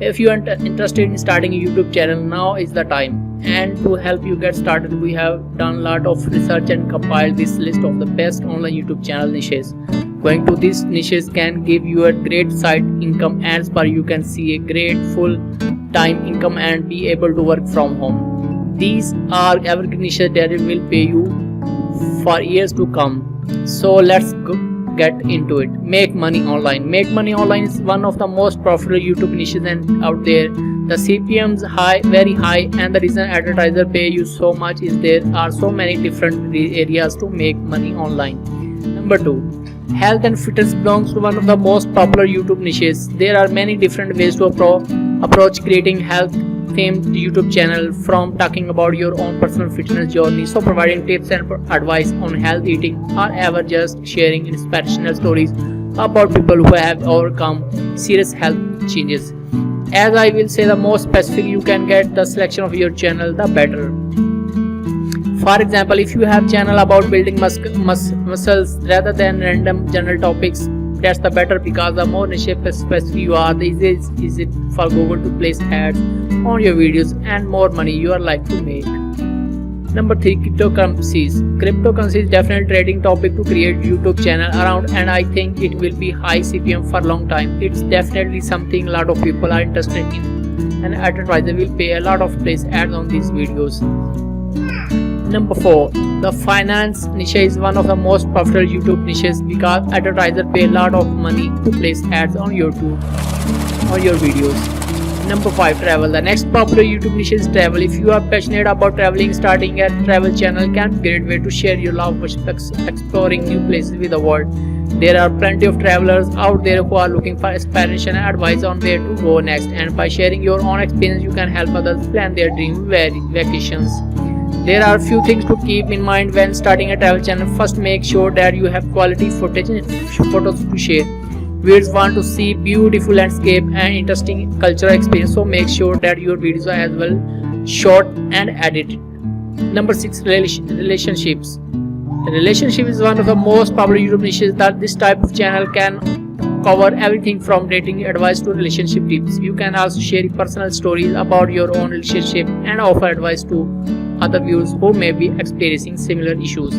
If you are interested in starting a YouTube channel, now is the time. And to help you get started, we have done a lot of research and compiled this list of the best online YouTube channel niches. Going to these niches can give you a great side income, as per you can see a great full time income and be able to work from home. These are evergreen niches that will pay you for years to come. So let's get into it. Make money online. Make money online is one of the most profitable YouTube niches and out there. The CPMs very high, and the reason advertisers pay you so much is there are so many different areas to make money online. Number 2. Health and fitness belongs to one of the most popular YouTube niches. There are many different ways to approach creating health themed YouTube channel, from talking about your own personal fitness journey, so providing tips and advice on health eating, or ever just sharing inspirational stories about people who have overcome serious health changes. As I will say, the more specific you can get the selection of your channel, the better. For example, if you have channel about building muscles rather than random general topics, that's the better, because the more niche specific you are, the easier is it for Google to place ads on your videos and more money you are likely to make. Number 3. Cryptocurrencies. Cryptocurrency is definitely trading topic to create YouTube channel around, and I think it will be high CPM for a long time. It's definitely something a lot of people are interested in, and advertisers will pay a lot of place ads on these videos. Number 4. The finance niche is one of the most profitable YouTube niches, because advertisers pay a lot of money to place ads on YouTube or your videos. Number 5. Travel. The next popular YouTube niche is travel. If you are passionate about traveling, starting a travel channel can be a great way to share your love for exploring new places with the world. There are plenty of travelers out there who are looking for inspiration and advice on where to go next, and by sharing your own experience you can help others plan their dream vacations. There are a few things to keep in mind when starting a travel channel. First, make sure that you have quality footage and photos to share. Viewers want to see beautiful landscape and interesting cultural experience, so make sure that your videos are as well shot and edited. Number 6. Relationships. Relationship is one of the most popular YouTube niches. That this type of channel can cover everything from dating advice to relationship tips. You can also share personal stories about your own relationship and offer advice to other viewers who may be experiencing similar issues.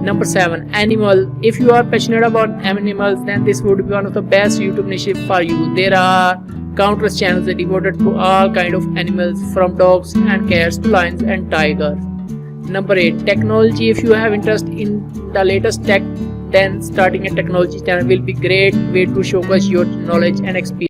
Number 7. Animal. If you are passionate about animals, then this would be one of the best YouTube niches for you. There are countless channels devoted to all kinds of animals, from dogs and cats to lions and tigers. Number 8. Technology. If you have interest in the latest tech, then starting a technology channel will be a great way to showcase your knowledge and experience.